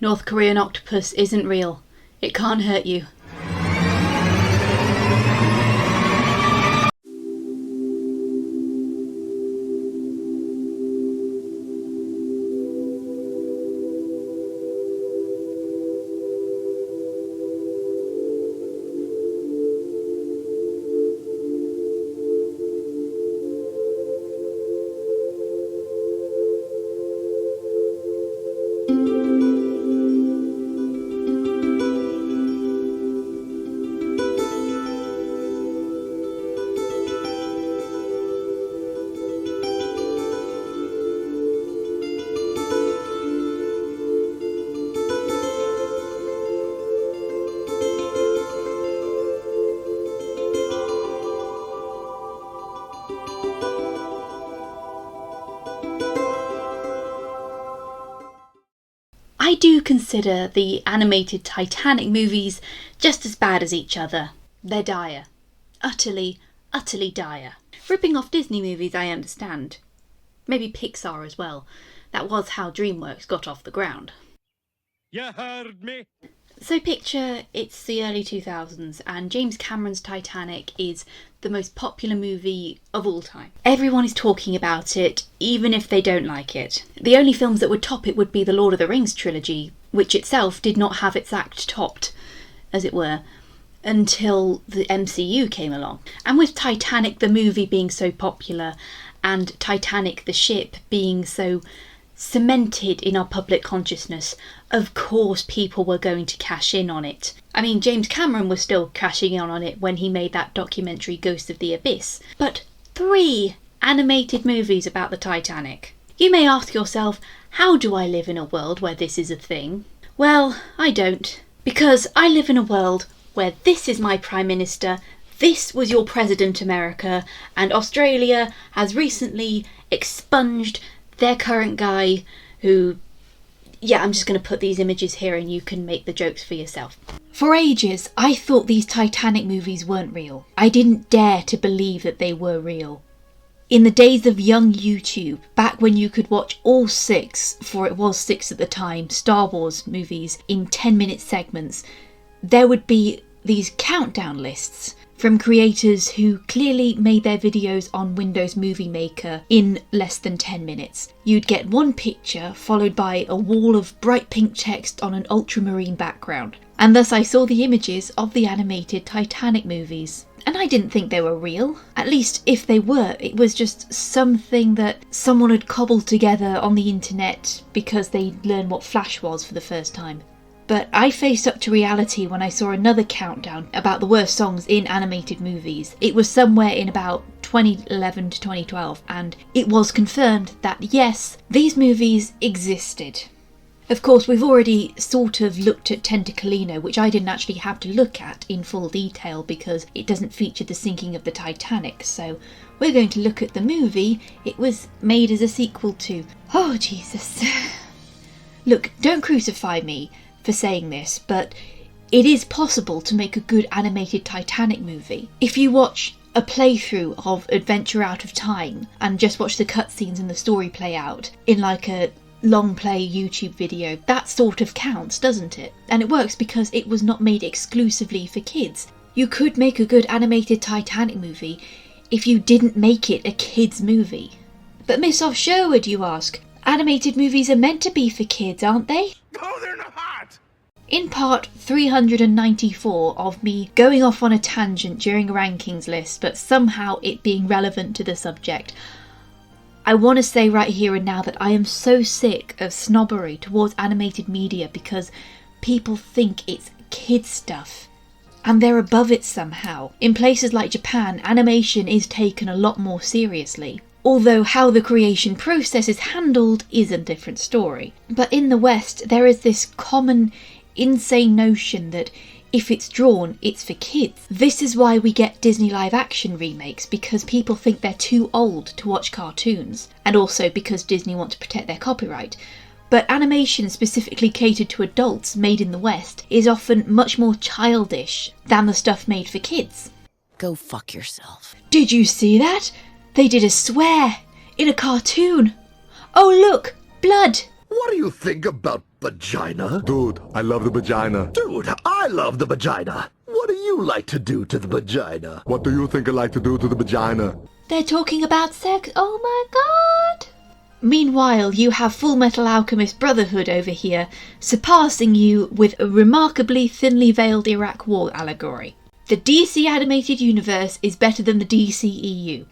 North Korean octopus isn't real. It can't hurt you. I do consider the animated Titanic movies just as bad as each other. They're dire. Utterly, utterly dire. Ripping off Disney movies, I understand. Maybe Pixar as well. That was how DreamWorks got off the ground. You heard me. So picture it's the early 2000s and James Cameron's Titanic is the most popular movie of all time. Everyone is talking about it, even if they don't like it. The only films that would top it would be the Lord of the Rings trilogy, which itself did not have its act topped, as it were, until the MCU came along. And with Titanic the movie being so popular and Titanic the ship being so cemented in our public consciousness, of course people were going to cash in on it. I mean, James Cameron was still cashing in on it when he made that documentary Ghost of the Abyss. But 3 animated movies about the Titanic. You may ask yourself, how do I live in a world where this is a thing? Well, I don't. Because I live in a world where this is my Prime Minister, this was your President America, and Australia has recently expunged their current guy who... Yeah, I'm just going to put these images here and you can make the jokes for yourself. For ages, I thought these Titanic movies weren't real. I didn't dare to believe that they were real. In the days of young YouTube, back when you could watch all 6, for it was 6 at the time, Star Wars movies in 10-minute segments, there would be these countdown lists from creators who clearly made their videos on Windows Movie Maker in less than 10 minutes. You'd get one picture followed by a wall of bright pink text on an ultramarine background. And thus I saw the images of the animated Titanic movies. And I didn't think they were real. At least if they were, it was just something that someone had cobbled together on the internet because they learned what Flash was for the first time. But I faced up to reality when I saw another countdown about the worst songs in animated movies. It was somewhere in about 2011 to 2012, and it was confirmed that yes, these movies existed. Of course, we've already sort of looked at Tentacolino, which I didn't actually have to look at in full detail because it doesn't feature the sinking of the Titanic, so we're going to look at the movie it was made as a sequel to. Oh, Jesus. Look, don't crucify me for saying this, but it is possible to make a good animated Titanic movie. If you watch a playthrough of Adventure Out of Time and just watch the cutscenes and the story play out in like a long play YouTube video, that sort of counts, doesn't it? And it works because it was not made exclusively for kids. You could make a good animated Titanic movie if you didn't make it a kids movie. But Miss Off Sherwood, you ask, animated movies are meant to be for kids, aren't they? No, they're not! In part 394 of me going off on a tangent during a rankings list, but somehow it being relevant to the subject, I want to say right here and now that I am so sick of snobbery towards animated media because people think it's kid stuff. And they're above it somehow. In places like Japan, animation is taken a lot more seriously. Although how the creation process is handled is a different story. But in the West, there is this common, insane notion that if it's drawn, it's for kids. This is why we get Disney live action remakes, because people think they're too old to watch cartoons. And also because Disney want to protect their copyright. But animation specifically catered to adults made in the West is often much more childish than the stuff made for kids. Go fuck yourself. Did you see that? They did a swear in a cartoon. Oh look, blood. What do you think about Vagina? Dude, I love the vagina. Dude, I love the vagina. What do you like to do to the vagina? What do you think I like to do to the vagina? They're talking about sex. Oh my god! Meanwhile, you have Full Metal Alchemist Brotherhood over here, surpassing you with a remarkably thinly veiled Iraq War allegory. The DC animated universe is better than the DCEU.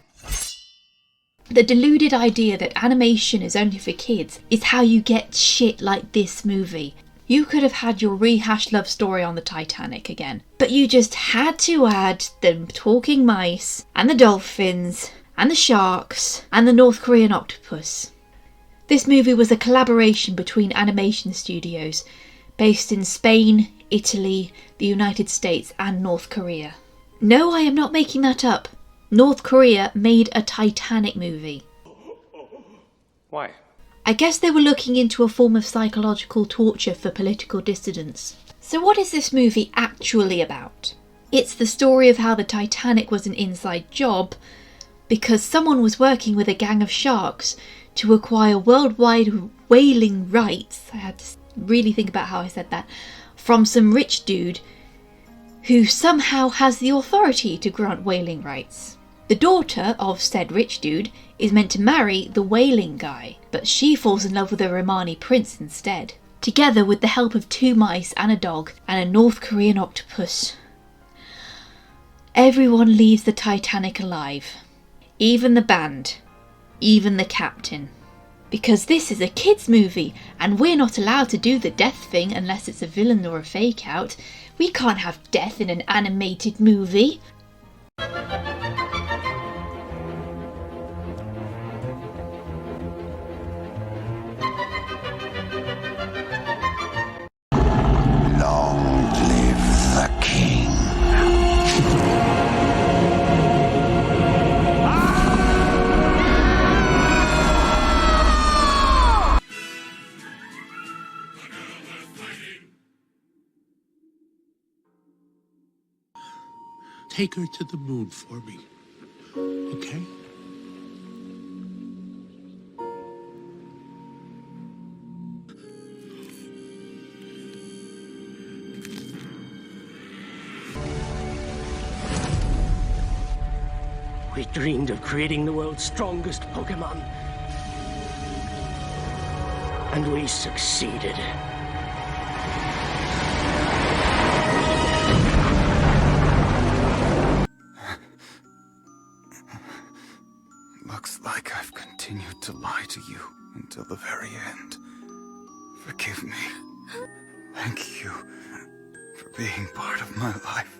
The deluded idea that animation is only for kids is how you get shit like this movie. You could have had your rehashed love story on the Titanic again, but you just had to add the talking mice, and the dolphins, and the sharks, and the North Korean octopus. This movie was a collaboration between animation studios based in Spain, Italy, the United States, and North Korea. No, I am not making that up. North Korea made a Titanic movie. Why? I guess they were looking into a form of psychological torture for political dissidents. So what is this movie actually about? It's the story of how the Titanic was an inside job because someone was working with a gang of sharks to acquire worldwide whaling rights, I had to really think about how I said that, from some rich dude who somehow has the authority to grant whaling rights. The daughter of said rich dude is meant to marry the whaling guy, but she falls in love with a Romani prince instead. Together with the help of 2 mice and a dog and a North Korean octopus. Everyone leaves the Titanic alive. Even the band. Even the captain. Because this is a kids movie and we're not allowed to do the death thing unless it's a villain or a fake out. We can't have death in an animated movie. Long live the king. Take her to the moon for me, okay? We dreamed of creating the world's strongest Pokemon. And we succeeded. Looks like I've continued to lie to you until the very end. Forgive me. Thank you for being part of my life.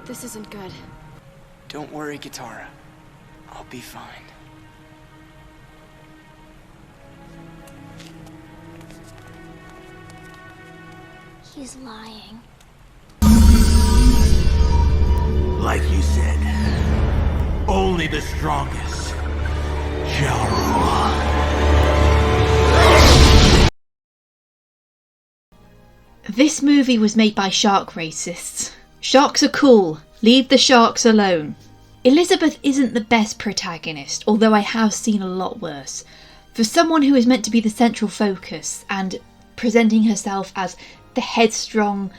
This isn't good. Don't worry, Katara. I'll be fine. He's lying. Like you said, only the strongest shall rule. This movie was made by shark racists. Sharks are cool. Leave the sharks alone. Elizabeth isn't the best protagonist, although I have seen a lot worse. For someone who is meant to be the central focus and presenting herself as the headstrong,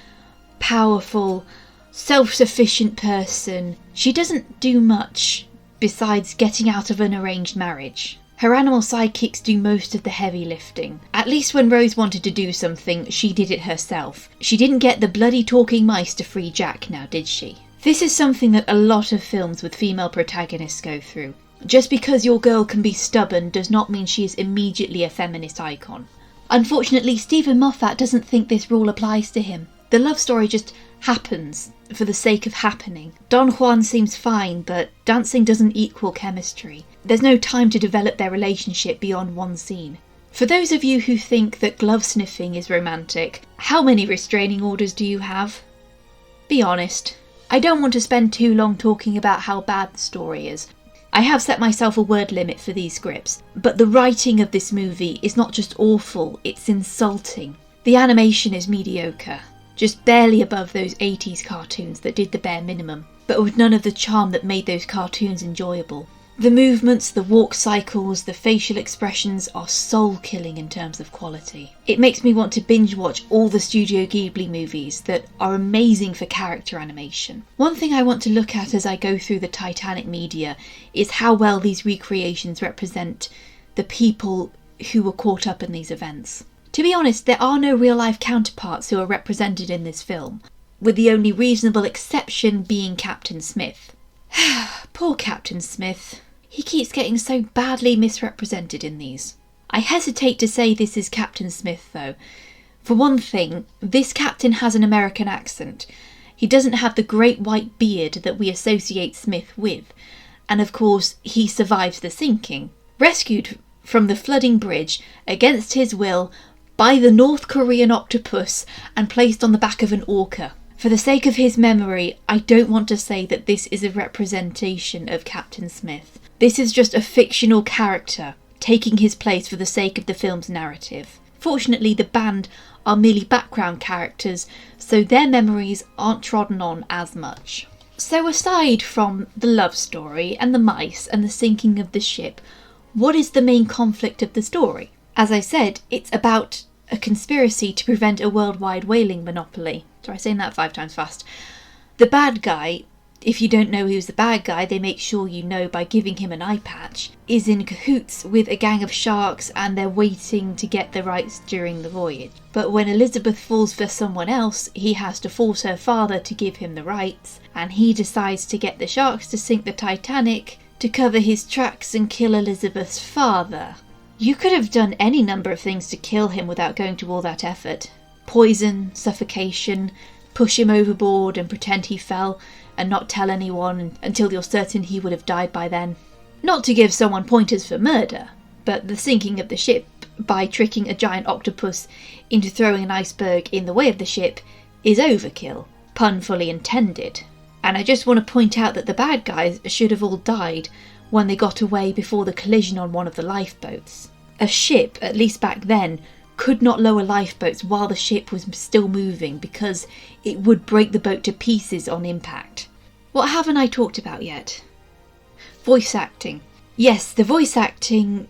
powerful, self-sufficient person, she doesn't do much besides getting out of an arranged marriage. Her animal sidekicks do most of the heavy lifting. At least when Rose wanted to do something, she did it herself. She didn't get the bloody talking mice to free Jack now, did she? This is something that a lot of films with female protagonists go through. Just because your girl can be stubborn does not mean she is immediately a feminist icon. Unfortunately, Stephen Moffat doesn't think this rule applies to him. The love story just happens for the sake of happening. Don Juan seems fine, but dancing doesn't equal chemistry. There's no time to develop their relationship beyond one scene. For those of you who think that glove sniffing is romantic, how many restraining orders do you have? be honest. I don't want to spend too long talking about how bad the story is. I have set myself a word limit for these scripts, but the writing of this movie is not just awful, it's insulting. The animation is mediocre, just barely above those 80s cartoons that did the bare minimum, but with none of the charm that made those cartoons enjoyable. The movements, the walk cycles, the facial expressions are soul-killing in terms of quality. It makes me want to binge watch all the Studio Ghibli movies that are amazing for character animation. One thing I want to look at as I go through the Titanic media is how well these recreations represent the people who were caught up in these events. To be honest, there are no real-life counterparts who are represented in this film, with the only reasonable exception being Captain Smith. Poor Captain Smith. He keeps getting so badly misrepresented in these. I hesitate to say this is Captain Smith though. For one thing, this captain has an American accent. He doesn't have the great white beard that we associate Smith with. And of course, he survives the sinking. Rescued from the flooding bridge, against his will, by the North Korean octopus and placed on the back of an orca. For the sake of his memory, I don't want to say that this is a representation of Captain Smith. This is just a fictional character, taking his place for the sake of the film's narrative. Fortunately, the band are merely background characters, so their memories aren't trodden on as much. So aside from the love story and the mice and the sinking of the ship, what is the main conflict of the story? As I said, it's about a conspiracy to prevent a worldwide whaling monopoly. Try saying that 5 times fast. The bad guy, if you don't know who's the bad guy, they make sure you know by giving him an eye patch, is in cahoots with a gang of sharks and they're waiting to get the rights during the voyage. But when Elizabeth falls for someone else, he has to force her father to give him the rights, and he decides to get the sharks to sink the Titanic to cover his tracks and kill Elizabeth's father. You could have done any number of things to kill him without going to all that effort. Poison, suffocation, push him overboard and pretend he fell and not tell anyone until you're certain he would have died by then. Not to give someone pointers for murder, but the sinking of the ship by tricking a giant octopus into throwing an iceberg in the way of the ship is overkill, pun fully intended. And I just want to point out that the bad guys should have all died when they got away before the collision on one of the lifeboats. A ship, at least back then, could not lower lifeboats while the ship was still moving because it would break the boat to pieces on impact. What haven't I talked about yet? Voice acting. Yes, the voice acting,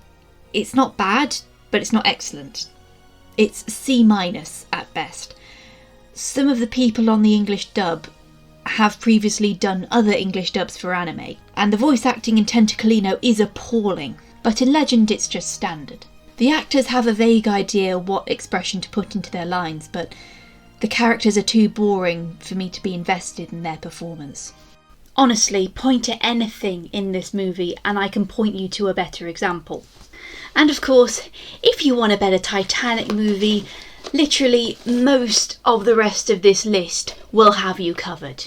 it's not bad, but it's not excellent. It's C- at best. Some of the people on the English dub have previously done other English dubs for anime, and the voice acting in Tentacolino is appalling, but in Legend it's just standard. The actors have a vague idea what expression to put into their lines, but the characters are too boring for me to be invested in their performance. Honestly, point to anything in this movie and I can point you to a better example. And of course, if you want a better Titanic movie, literally most of the rest of this list will have you covered.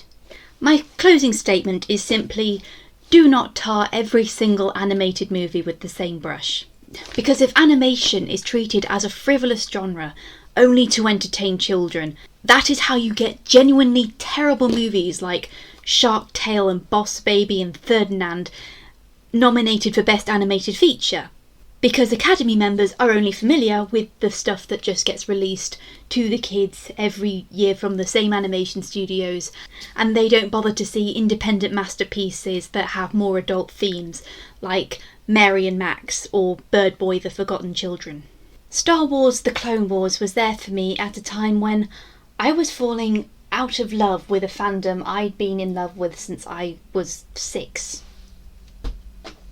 My closing statement is simply, do not tar every single animated movie with the same brush. Because if animation is treated as a frivolous genre only to entertain children, that is how you get genuinely terrible movies like Shark Tale and Boss Baby and Ferdinand nominated for Best Animated Feature. Because Academy members are only familiar with the stuff that just gets released to the kids every year from the same animation studios, and they don't bother to see independent masterpieces that have more adult themes, like Mary and Max or Bird Boy: The Forgotten Children. Star Wars: The Clone Wars was there for me at a time when I was falling out of love with a fandom I'd been in love with since I was 6.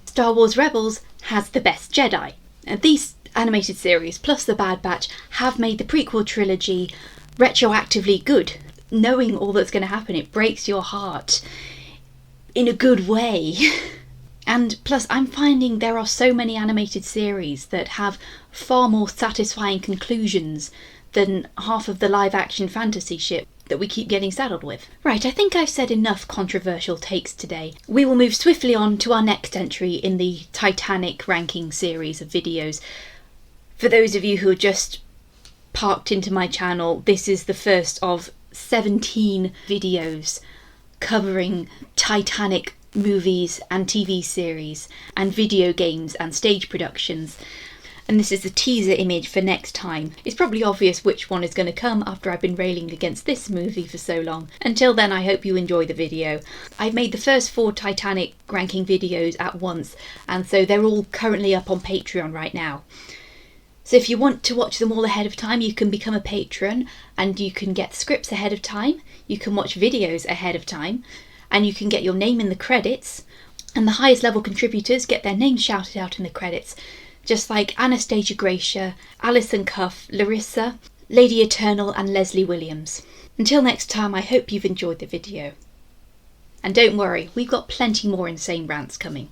Star Wars Rebels has the best Jedi. And these animated series, plus The Bad Batch, have made the prequel trilogy retroactively good. Knowing all that's going to happen, it breaks your heart in a good way. And plus, I'm finding there are so many animated series that have far more satisfying conclusions than half of the live-action fantasy shit that we keep getting saddled with. Right, I think I've said enough controversial takes today. We will move swiftly on to our next entry in the Titanic ranking series of videos. For those of you who are just parked into my channel, this is the first of 17 videos covering Titanic movies and TV series and video games and stage productions. And this is the teaser image for next time. It's probably obvious which one is going to come after I've been railing against this movie for so long. Until then, I hope you enjoy the video. I've made the first 4 Titanic ranking videos at once, and so they're all currently up on Patreon right now. So if you want to watch them all ahead of time, you can become a patron and you can get scripts ahead of time, you can watch videos ahead of time, and you can get your name in the credits. And the highest level contributors get their names shouted out in the credits, just like Anastasia Gracia, Alison Cuff, Larissa, Lady Eternal and Leslie Williams. Until next time, I hope you've enjoyed the video. And don't worry, we've got plenty more insane rants coming.